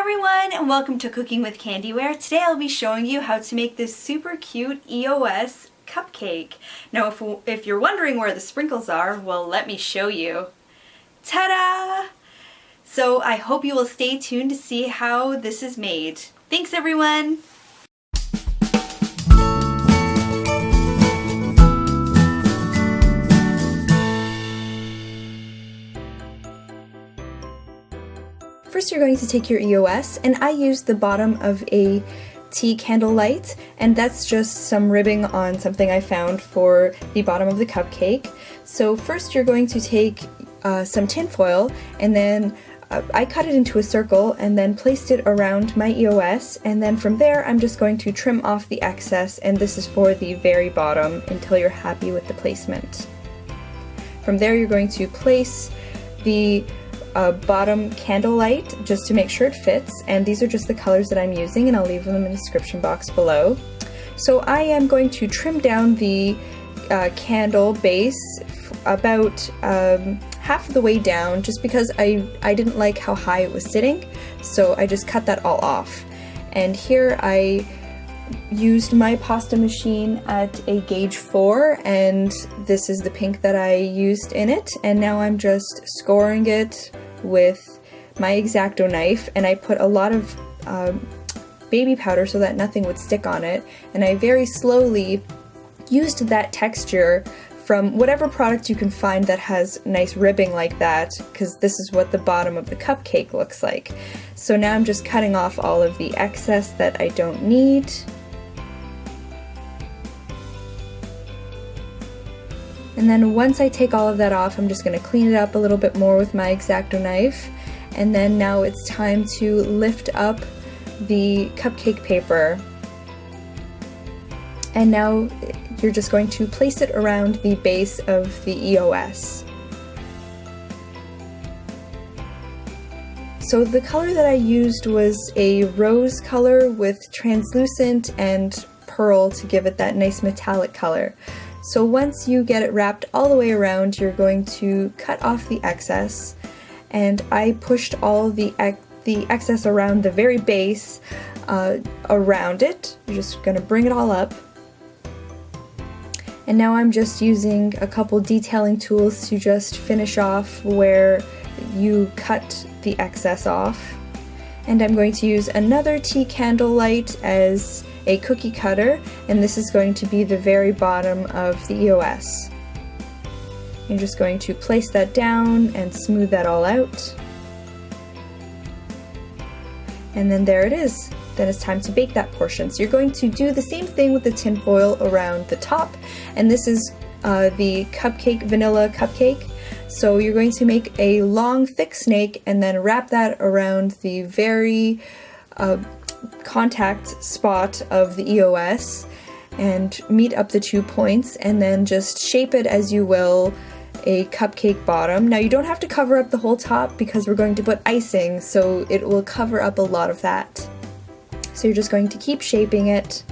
everyone, and welcome to Cooking with Candyware. Today I'll be showing you how to make this super cute EOS cupcake. Now if you're wondering where the sprinkles are, well, let me show you. Ta-da! So I hope you will stay tuned to see how this is made. Thanks everyone! First you're going to take your EOS, and I used the bottom of a tea candle light, and that's just some ribbing on something I found for the bottom of the cupcake. So first you're going to take some tinfoil, and then I cut it into a circle and then placed it around my EOS, and then from there I'm just going to trim off the excess, and this is for the very bottom until you're happy with the placement. From there you're going to place the bottom candle light just to make sure it fits, and these are just the colors that I'm using, and I'll leave them in the description box below. So I am going to trim down the candle base about half of the way down, just because I didn't like how high it was sitting, so I just cut that all off. And here I used my pasta machine at a gauge 4, and this is the pink that I used in it, and now I'm just scoring it with my Exacto knife, and I put a lot of baby powder so that nothing would stick on it, and I very slowly used that texture from whatever product you can find that has nice ribbing like that, because this is what the bottom of the cupcake looks like. So now I'm just cutting off all of the excess that I don't need. And then once I take all of that off, I'm just going to clean it up a little bit more with my Exacto knife. And then now it's time to lift up the cupcake paper. And now you're just going to place it around the base of the EOS. So the color that I used was a rose color with translucent and pearl to give it that nice metallic color. So once you get it wrapped all the way around, you're going to cut off the excess, and I pushed all the excess around the very base around it. You're just going to bring it all up. And now I'm just using a couple detailing tools to just finish off where you cut the excess off. And I'm going to use another tea candle light as a cookie cutter, and this is going to be the very bottom of the EOS. You're just going to place that down and smooth that all out. And then there it is. Then it's time to bake that portion. So you're going to do the same thing with the tinfoil around the top, and this is the cupcake, vanilla cupcake. So you're going to make a long thick snake and then wrap that around the very contact spot of the EOS and meet up the 2 points, and then just shape it as you will a cupcake bottom. Now you don't have to cover up the whole top because we're going to put icing, so it will cover up a lot of that. So you're just going to keep shaping it,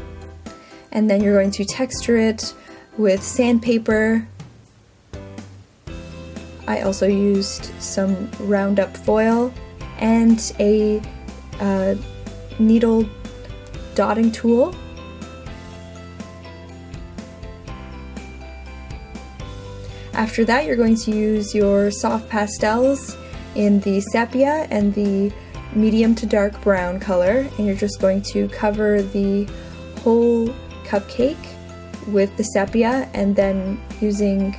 and then you're going to texture it with sandpaper. I also used some Roundup foil and a needle dotting tool. After that, you're going to use your soft pastels in the sepia and the medium to dark brown color, and you're just going to cover the whole cupcake with the sepia, and then using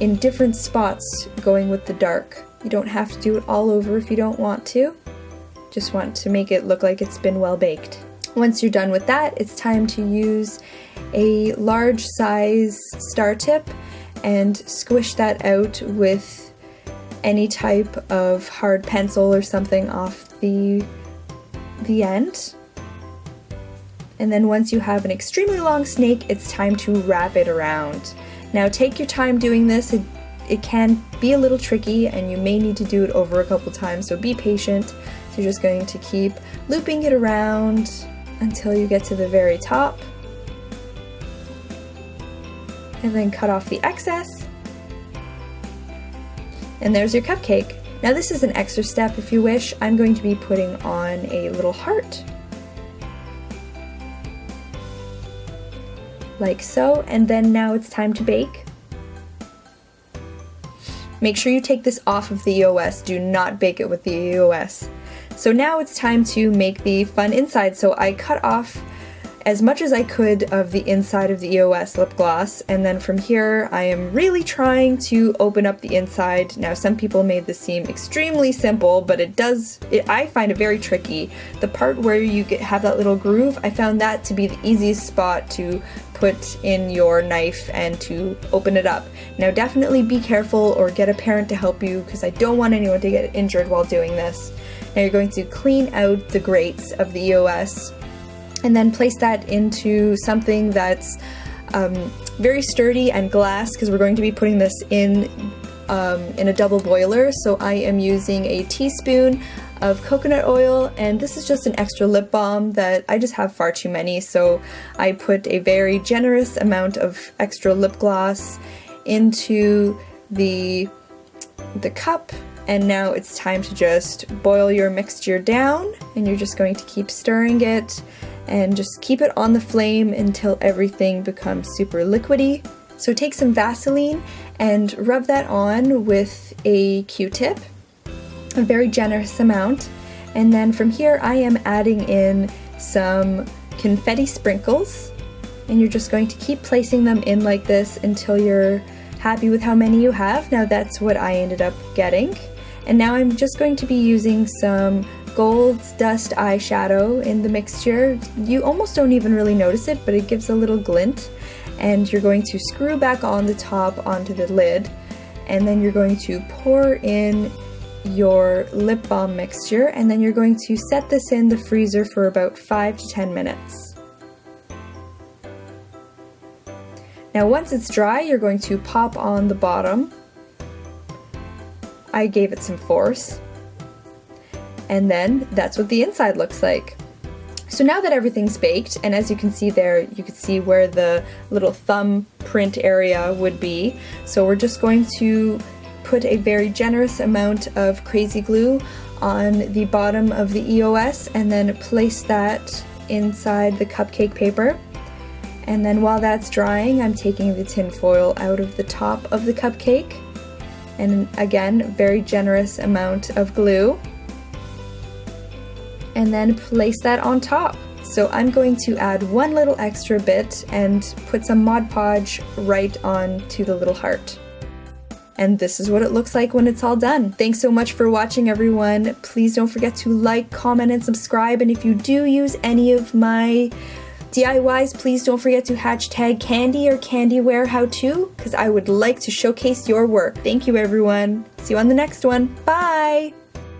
in different spots going with the dark. You don't have to do it all over if you don't want to. Just want to make it look like it's been well baked. Once you're done with that, it's time to use a large size star tip and squish that out with any type of hard pencil or something off the end. And then once you have an extremely long snake, it's time to wrap it around. Now take your time doing this. It can be a little tricky, and you may need to do it over a couple times, so be patient. So you're just going to keep looping it around until you get to the very top, and then cut off the excess. And there's your cupcake. Now this is an extra step if you wish. I'm going to be putting on a little heart. Like so, and then now it's time to bake. Make sure you take this off of the EOS, do not bake it with the EOS. So now it's time to make the fun inside, so I cut off as much as I could of the inside of the EOS lip gloss, and then from here I am really trying to open up the inside. Now some people made this seem extremely simple, but I find it very tricky. The part where you have that little groove, I found that to be the easiest spot to put in your knife and to open it up. Now definitely be careful or get a parent to help you, because I don't want anyone to get injured while doing this. Now you're going to clean out the grates of the EOS and then place that into something that's very sturdy and glass, because we're going to be putting this in a double boiler. So I am using a teaspoon of coconut oil, and this is just an extra lip balm that I just have far too many, so I put a very generous amount of extra lip gloss into the cup. And now it's time to just boil your mixture down, and you're just going to keep stirring it and just keep it on the flame until everything becomes super liquidy. So take some Vaseline and rub that on with a Q-tip, a very generous amount. And then from here I am adding in some confetti sprinkles, and you're just going to keep placing them in like this until you're happy with how many you have. Now that's what I ended up getting. And now I'm just going to be using some gold dust eyeshadow in the mixture. You almost don't even really notice it, but it gives a little glint. And you're going to screw back on the top onto the lid, and then you're going to pour in your lip balm mixture, and then you're going to set this in the freezer for about 5 to 10 minutes. Now once it's dry, you're going to pop on the bottom. I gave it some force. And then that's what the inside looks like. So now that everything's baked, and as you can see there, you can see where the little thumbprint area would be. So we're just going to put a very generous amount of crazy glue on the bottom of the EOS, and then place that inside the cupcake paper. And then while that's drying, I'm taking the tinfoil out of the top of the cupcake. And again, very generous amount of glue. And then place that on top. So I'm going to add one little extra bit and put some Mod Podge right onto the little heart. And this is what it looks like when it's all done. Thanks so much for watching, everyone. Please don't forget to like, comment, and subscribe. And if you do use any of my DIYs, please don't forget to hashtag candy or candyware how to, because I would like to showcase your work. Thank you, everyone. See you on the next one. Bye!